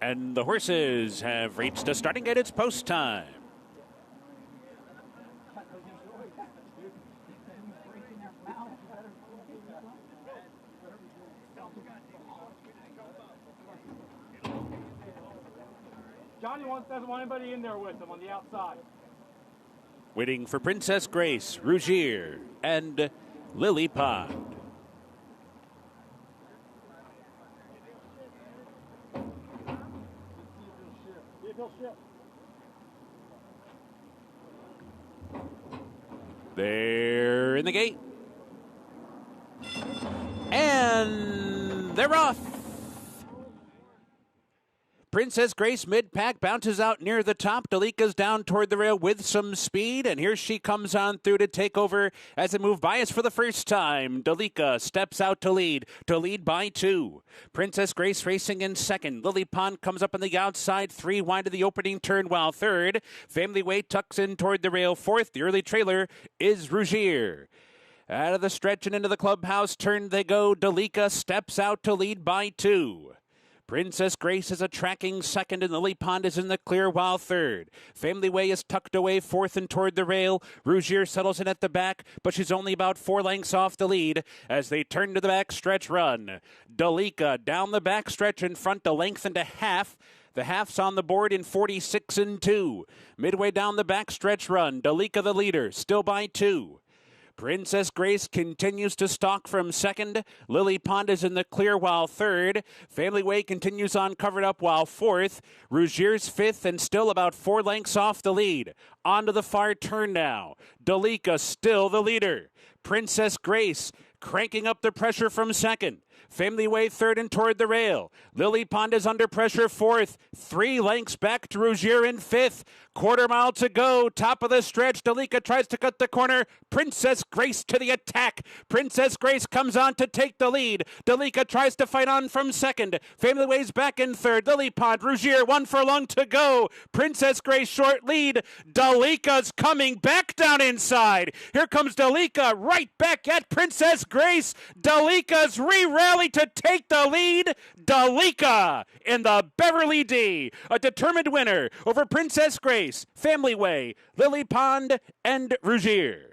And the horses have reached a starting gate. It's post time. Johnny doesn't want anybody in there with him on the outside. Waiting for Princess Grace, Rougier, and Lily Pond. They're in the gate. And they're off. Princess Grace mid-pack bounces out near the top. Dalika's down toward the rail with some speed, and here she comes on through to take over as they move by us for the first time. Dalika steps out to lead by 2. Princess Grace racing in second. Lily Pond comes up on the outside, 3 wide of the opening turn, while third. Family Way tucks in toward the rail, 4th. The early trailer is Rougier. Out of the stretch and into the clubhouse turn they go. Dalika steps out to lead by 2. Princess Grace is a tracking second, and Lily Pond is in the clear while third. Family Way is tucked away 4th and toward the rail. Rougier settles in at the back, but she's only about 4 lengths off the lead as they turn to the backstretch run. Dalika down the backstretch in front, a length and a half. The half's on the board in 46 and 2. Midway down the backstretch run, Dalika the leader, still by 2. Princess Grace continues to stalk from second. Lily Pond is in the clear while third. Family Way continues on covered up while 4th. Rougier's 5th and still about 4 lengths off the lead. Onto the far turn now. Dalika still the leader. Princess Grace cranking up the pressure from second. Family Way 3rd and toward the rail. Lily Pond is under pressure 4th. 3 lengths back to Rougier in 5th. Quarter mile to go. Top of the stretch. Dalika tries to cut the corner. Princess Grace to the attack. Princess Grace comes on to take the lead. Dalika tries to fight on from second. Family Way's back in 3rd. Lily Pond, Rougier, 1 furlong to go. Princess Grace short lead. Dalika's coming back down inside. Here comes Dalika right back at Princess Grace. Dalika's re-rallied to take the lead. Dalika in the Beverly D. A determined winner over Princess Grace, Family Way, Lily Pond, and Rougier.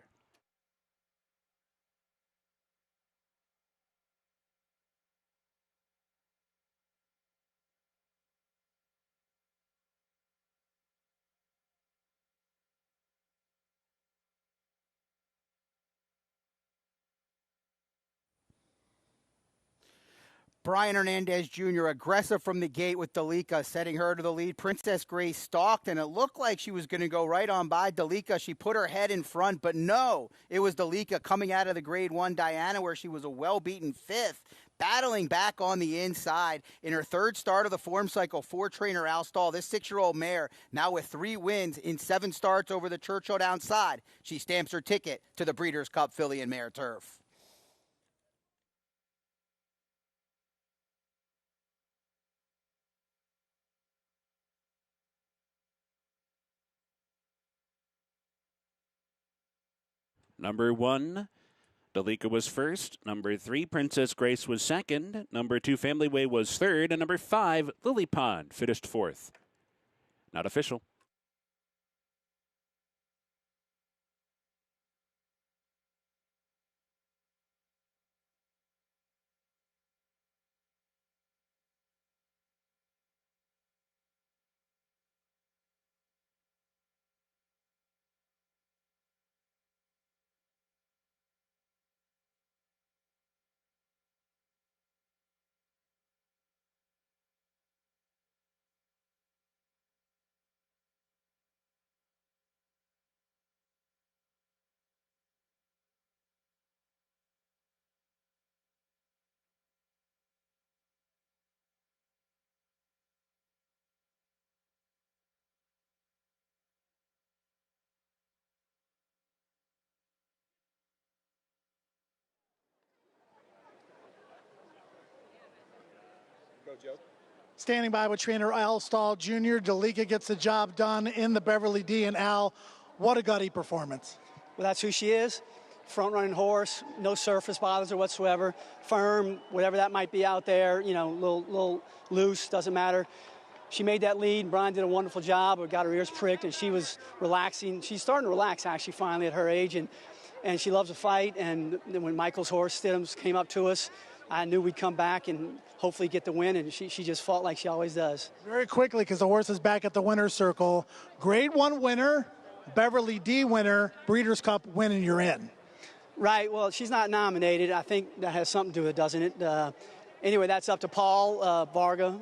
Brian Hernandez Jr. aggressive from the gate with Dalika, setting her to the lead. Princess Grace stalked, and it looked like she was going to go right on by Dalika. She put her head in front, but no, it was Dalika coming out of the Grade 1 Diana, where she was a well-beaten 5th, battling back on the inside in her 3rd start of the form cycle for trainer Al Stahl. This 6-year-old mare, now with 3 wins in 7 starts over the Churchill downside. She stamps her ticket to the Breeders' Cup Filly and Mare Turf. Number 1, Dalika was 1st. Number 3, Princess Grace was 2nd. Number 2, Family Way was 3rd. And number 5, Lily Pond finished 4th. Not official. Go, Joe. Standing by with trainer Al Stahl Jr. Dalika gets the job done in the Beverly D. And Al, what a gutty performance. Well, that's who she is. Front-running horse, no surface bothers her whatsoever. Firm, whatever that might be out there, you know, little loose, doesn't matter. she made that lead. Brian did a wonderful job. We got her ears pricked, and she was relaxing. She's starting to relax, actually, finally, at her age, and she loves to fight. And then when Michael's horse, Stidham's, came up to us, I knew we'd come back and hopefully get the win, and she just fought like she always does. Very quickly, because the horse is back at the winner's circle. Grade 1 winner, Beverly D winner, Breeders' Cup win, and you're in. Right. Well, she's not nominated. I think that has something to do with it, doesn't it? Anyway, that's up to Paul Varga,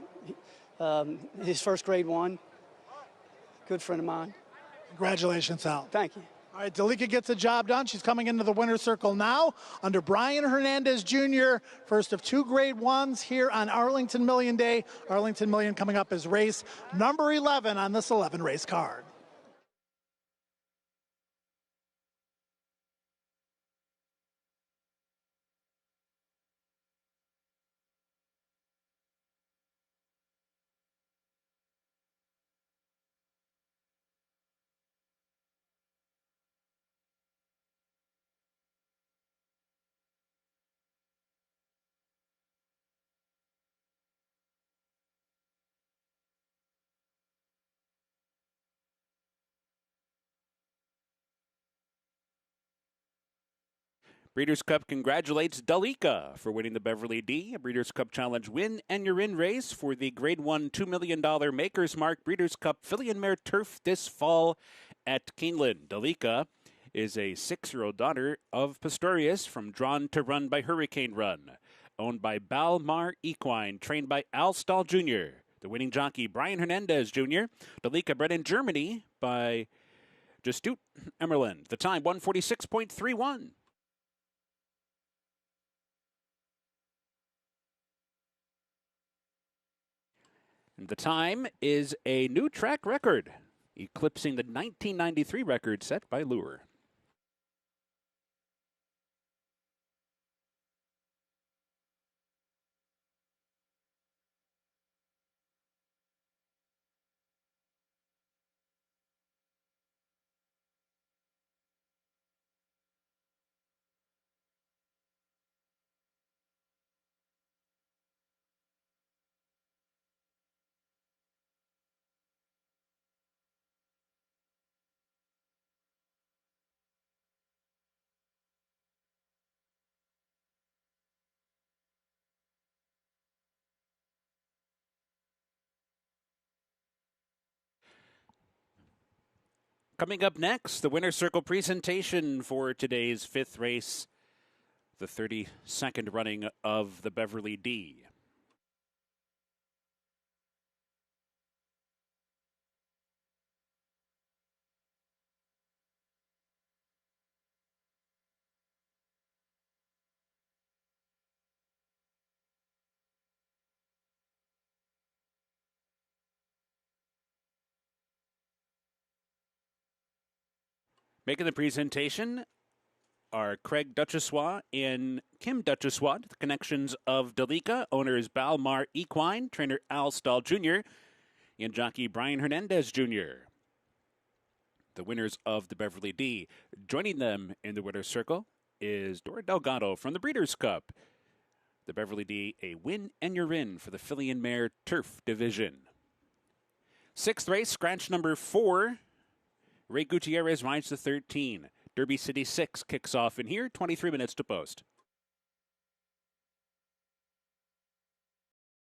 his first grade 1. Good friend of mine. Congratulations, Al. Thank you. All right, Dalika gets the job done. She's coming into the winner's circle now under Brian Hernandez Jr., first of 2 grade 1s here on Arlington Million Day. Arlington Million coming up as race number 11 on this 11 race card. Breeders' Cup congratulates Dalika for winning the Beverly D, a Breeders' Cup Challenge win, and you're in race for the Grade 1 $2 million Maker's Mark Breeders' Cup Filly and Mare Turf this fall at Keeneland. Dalika is a 6-year-old daughter of Pastorius from Drawn to Run by Hurricane Run, owned by Bal Mar Equine, trained by Al Stahl Jr., the winning jockey Brian Hernandez Jr., Dalika bred in Germany by Gestut, Ammerland. The time, 146.31. And the time is a new track record, eclipsing the 1993 record set by Lure. Coming up next, the winner's circle presentation for today's 5th race, the 32nd running of the Beverly D. Making the presentation are Craig Duchessois and Kim Duchessois, the connections of Dalika, owners Bal Mar Equine, trainer Al Stahl Jr., and jockey Brian Hernandez Jr., the winners of the Beverly D. Joining them in the winner's circle is Dora Delgado from the Breeders' Cup. The Beverly D, a win and you're in for the Filly and Mare Turf Division. 6th race, scratch number 4. Ray Gutierrez rides the 13. Derby City 6 kicks off in here, 23 minutes to post.